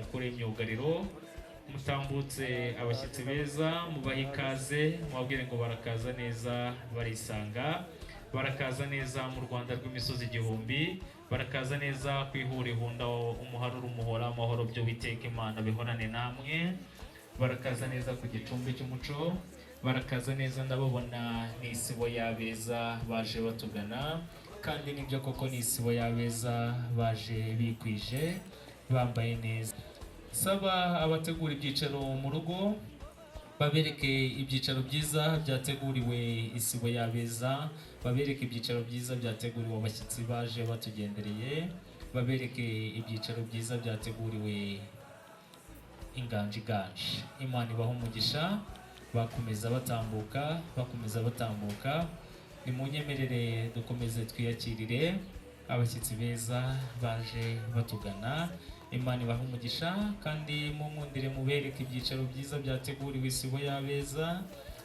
mukuru w'imyugariro mutambutse abashyitsi beza mubaha ikaze mubabwire ngo barakaza neza barisanga barakaza neza mu Rwanda rw'imisozi igihumbi barakaza neza kwihurihunda umuharuro umuhora amahoro byo witeka Imana bihorane namwe barakaza neza ku gicumbi cy'umuco barakaza neza ndababona n'isibo y'abeza baje batugana kandi nibyo koko n'isibo y'abeza baje bikwije bambaye neza saba abategura ibyicaro mu rugo babereke ibyicaro byiza byateguriwe isibo y'abeza babereke ibyicaro byiza byateguriwe abashyitsi baje batugendereye babereke ibyicaro byiza byateguriwe inganji Imana ibaha umugisha bakomeza batambuka nimunyemerere dukomeze twiyakirire abashyitsi beza baje batugana Imana ibaha umugisha kandi munkundire mubereke ibyicaro byiza byateguriwe isibo y'abeza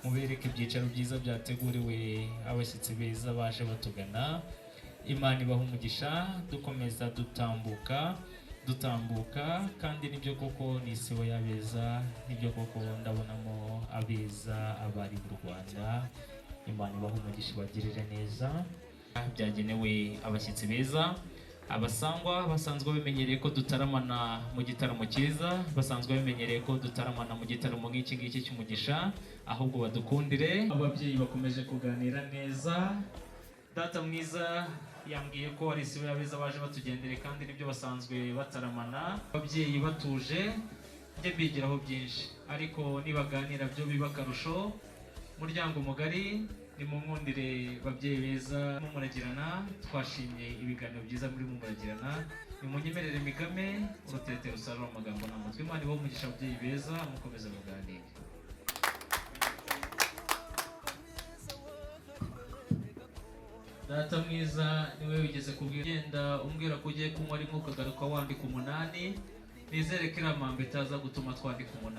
mubereke ibyicaro byiza byateguriwe abashyitsi beza baje batugana Imana ibaha umugisha dukomeza dutambuka kandi nibyo koko ni isibo y'abeza nibyo koko ndabonamo abeza abari mu Rwanda Imana ibaha umugisha bagirire neza byagenewe abashyitsi beza abasangwa basanzwe bimenyereye ko dutaramana mu gitaramo cyiza basanzwe bimenyereye ko dutaramana mu gitaramo nk'iki ngiki cy'umugisha ahubwo badukundire ababyeyi bakomeje kuganira neza data mwiza yambwiye ko ari isibo y'abeza baje batugendere kandi nibyo basanzwe bataramana ababyeyi batuje njye mbigiraho byinshi ariko nibaganira byo biba akarusho muryango mugari nimunkundire babyeyi beza mumuragirana twashimye ibiganiro byiza muri mumuragirana nimunyemerere migame urutete rusarura amagambo n'amatwi Imana ibahe umugisha ababyeyi beza mukomeze muganire data mwiza niwe wigeze kubwira genda umbwira ko ugiye kunywa arimo ukagaruka wandika 8 nizere ko iramambe itaza gutuma twandika 8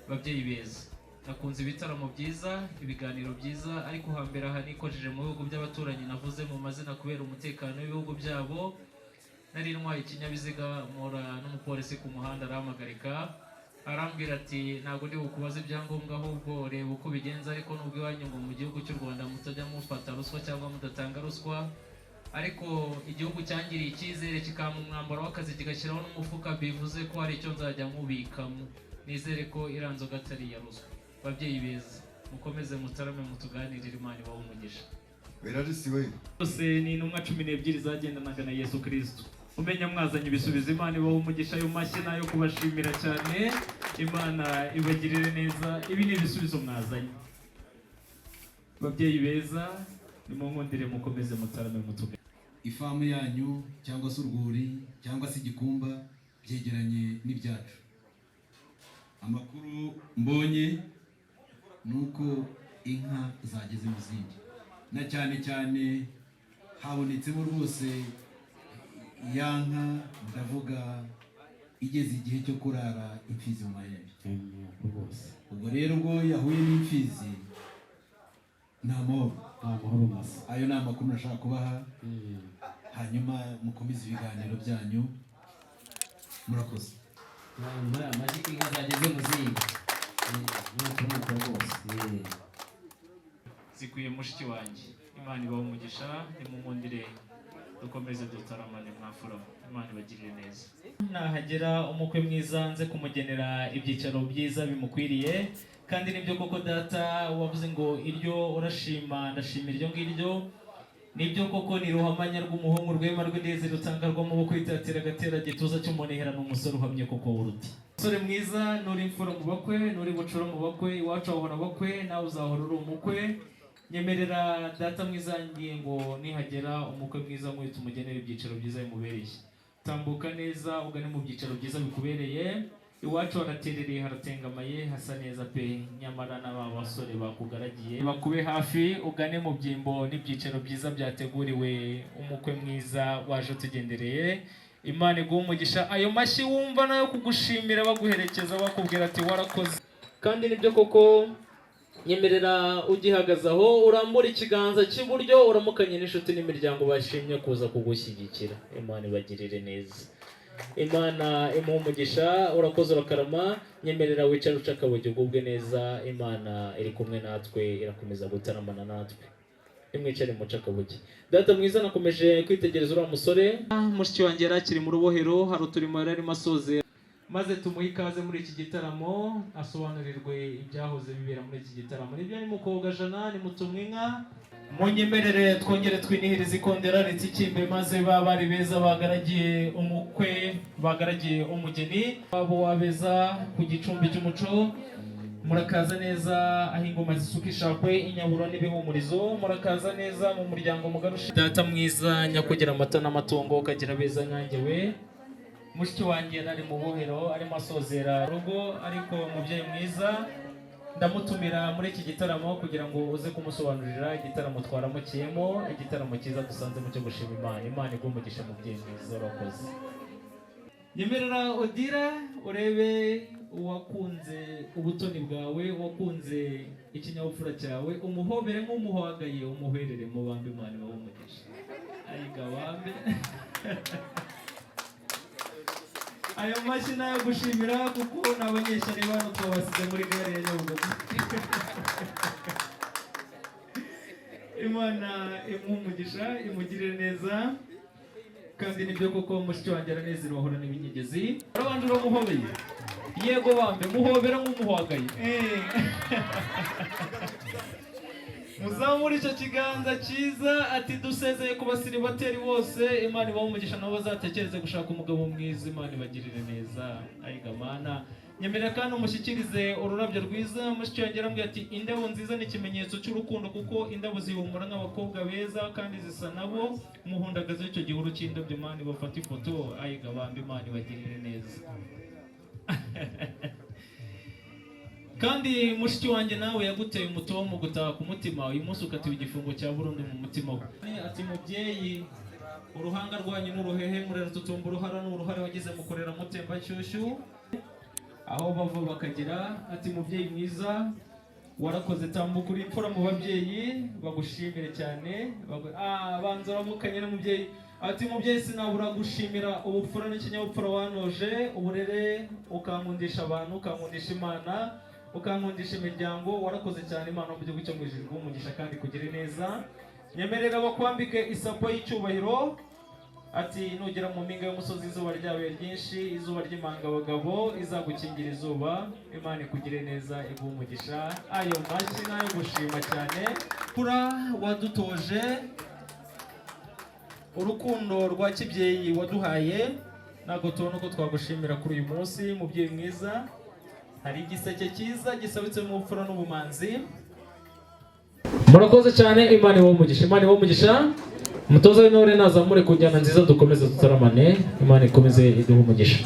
babyeyi beza nakunze ibitaramo byiza ibiganiro byiza ariko hambere aha nikojeje mu bihugu by'abaturanyi navuze mu mazina kubera umutekano w'ibihugu byabo nari ntwaye ikinyabiziga mura n'umupolisi ku muhanda arahamagarika arambwira ati ntabwo ndi bukubaza ibyangombwa ahubwo reba uko bigenza ariko nubwo iwanyu ngo mu gihugu cy'u Rwanda mutajya mufata ruswa cyangwa mudatanga ruswa ariko igihugu cyangiriye icyizere kikampa umwambaro w'akazi kigashyiraho n'umufuka bivuze ko hari icyo nzajya nkubikamo nizere ko iranzoga atari iya ruswa babyeyi beza mukomeze mutarame mutuganirire Imana ibahe umugisha werarisiwe bose ni intumwa 12 zagendanaga na Yesu Kristo umenya mwazanye ibisubizo Imana ibahe umugisha ayo mashyi nayo kubashimira cyane Imana ibagirire neza ibi ni ibisubizo mwazanye babyeyi beza nimunkundire mukomeze mutarame mutuganirire ifamu yanyu cyangwa se urwuri cyangwa se igikumba byegeranye n'ibyacu amakuru mbonye nuko inka zageze mu zindi na cyane habonetsemo rwose yanka ndavuga igeze igihe cyo kurara imfizi mu mahembe ubwo rero ubwo yahuye n'imfizi nta mahoro masa ayo ni amakuru nashaka kubaha hanyuma mukomeze ibiganiro byanyu murakoze amajwi inka zageze mu zindi zikwiye mushiki wanjye Imana ibahe umugisha nimunkundire dukomeze dutaramane mwafura Imana ibagirire neza nahagera umukwe mwiza nze kumugenera ibyicaro byiza bimukwiriye kandi nibyo koko data wavuze ngo iryo urashima ndashima iryo ngiryo nibyo koko ni ruhamanya rw'umuhungu rwema rw'indezi rutanga rw'amaboko yitatira agatera gituza cy'umunihera n'umusore uhamye koko w'uruti umusore mwiza nuri imfura mu bakwe nuri bucura mu bakwe iwacu wabona bakwe nawe uzahora uri umukwe nyemerera data mwiza ngiye ngo nihagera umukwe mwiza mwite umugenera ibyicaro byiza bimubereye tambuka neza ugane mu byicaro byiza bikubereye iwacu haraterereye haratengamaye hasa neza pe nyamara n'aba basore bakugaragiye bakube hafi ugane mu byimbo n'ibyicaro byiza byateguriwe umukwe mwiza waje tugendereye Imana iguhe umugisha ayo mashyi wumva nayo kugushimira baguherekeza bakubwira ati warakoze kandi nibyo koko nyemerera ugihagaze aho urambura ikiganza cy'iburyo uramukanye n'inshuti n'imiryango bashimye kuza kugushyigikira Imana ibagirire neza Imana imuha umugisha, urakoze urakarama, nyemerera wicare uca akabugi ugubwe neza, Imana iri kumwe natwe irakomeza gutaramana natwe. Nimwicare muca akabugi. Data mwiza, nakomeje kwitegereza uriya musore, mushiki wanjye yari akiri mu rubohero, hari uturimo yari arimo asoze, maze tumuhe ikaze muri iki gitaramo asobanurirwe ibyahoze bibera muri iki gitaramo. Nibyo ni mukobwa Jana, ni mutumwa inka. Munyemerere twongere twinihirize ikondera ritsikimbe, maze bari beza bagaragiye umukwe, bagaragiye umugeni wabo wabeza ku gicumbi cy'umuco. Murakaza neza aho ingoma zisuka ishakwe, inyaburo n'ibihumurizo. Murakaza neza mu muryango mugarusha. Data mwiza, nyakugira amata n'amatungo, ukagira beza nkanjye we. Mushiki wanjye yari mu bohero arimo asozera rugo, ariko umubyeyi mwiza ndamutumira muri iki gitaramo kugira ngo uze kumusobanurira igitaramo twaramukiyemo, igitaramo cyiza dusanzemo cyo gushima Imana. Imana iguhe umugisha mubyeyi mwiza, urakoze. Nyemerera Odira urebe uwakunze ubutoni bwawe, wakunze ikinyabupfura cyawe, umuhobere nk'umuhagaye, umuherere mu bambe. Imana ibahe umugisha. Ayiga bambe. Ayo mashyi nayo gushimira kuko n'abanyeshyari bano twabasize muri gare ya Nyabugogo. Imana imuhe umugisha, imugirire neza, kandi nibyo koko mushiki wanjye aranezero wahora n'ibinyigezi. Urabanje uramuhobeye? Yego bambe, muhobera nk'umuhagaye. Muzamura icyo kiganza cyiza, ati dusezeye ku basiribateri bose, Imana ibahe umugisha, nabo bazatekereze gushaka umugabo mwiza, Imana ibagirire neza. Ayiga Mana, nyemerera kandi umushyikirize ururabyo rwiza. Mushiki wanjye arambwira ati indabo nziza ni ikimenyetso cy'urukundo, kuko indabo zihumura nk'abakobwa beza kandi zisa nabo. Muhundagaze icyo gihuru cy'indabyo, Imana ibafate ifoto. Ayiga bambe, Imana ibagirire neza. Kandi mushiki wanjye nawe yaguteye umutomo mu gutaha ku mutima, uyu munsi ukatiwe igifungo cya burundu mu mutima we. Ati mubyeyi, uruhanga rwanyu n'uruhehe murera tutumba, uruhara n'uruhare wagize mukorera mutemba nshyushyu aho bava bakagira. Ati mubyeyi mwiza, warakoze, tambuka uri imfura mu babyeyi, bagushimire cyane. Banza uramukanye n'umubyeyi. Ati mubyeyi, sinabura gushimira ubupfura n'ikinyabupfura wanoje, uburere, ukankundisha abantu, ukankundisha Imana, ukankundisha imiryango. Warakoze cyane, Imana mu gihugu cyo mu ijuru iguhe umugisha kandi kugire neza. Nyemerera bakwambike isapo y'icyubahiro. Ati nugera mu mpinga y'umusozi izuba ryabaye ryinshi, izuba ry'imangabagabo izagukingira izuba. Imana ikugire neza, iguhe umugisha. Ayo mashyi nayo gushima cyane. Kura wadutoje, urukundo rwa kibyeyi waduhaye, ntabwo tubona uko twagushimira kuri uyu munsi. Mubyeyi mwiza, hari igiseke cyiza gisabitse mu bupfura n'ubumanzi. Murakoze cyane, Imana ibahe umugisha, Imana ibahe umugisha. Umutoza w'intore nazamure ku njyana nziza, dukomeze dutaramane. Imana ikomeze iduhe umugisha.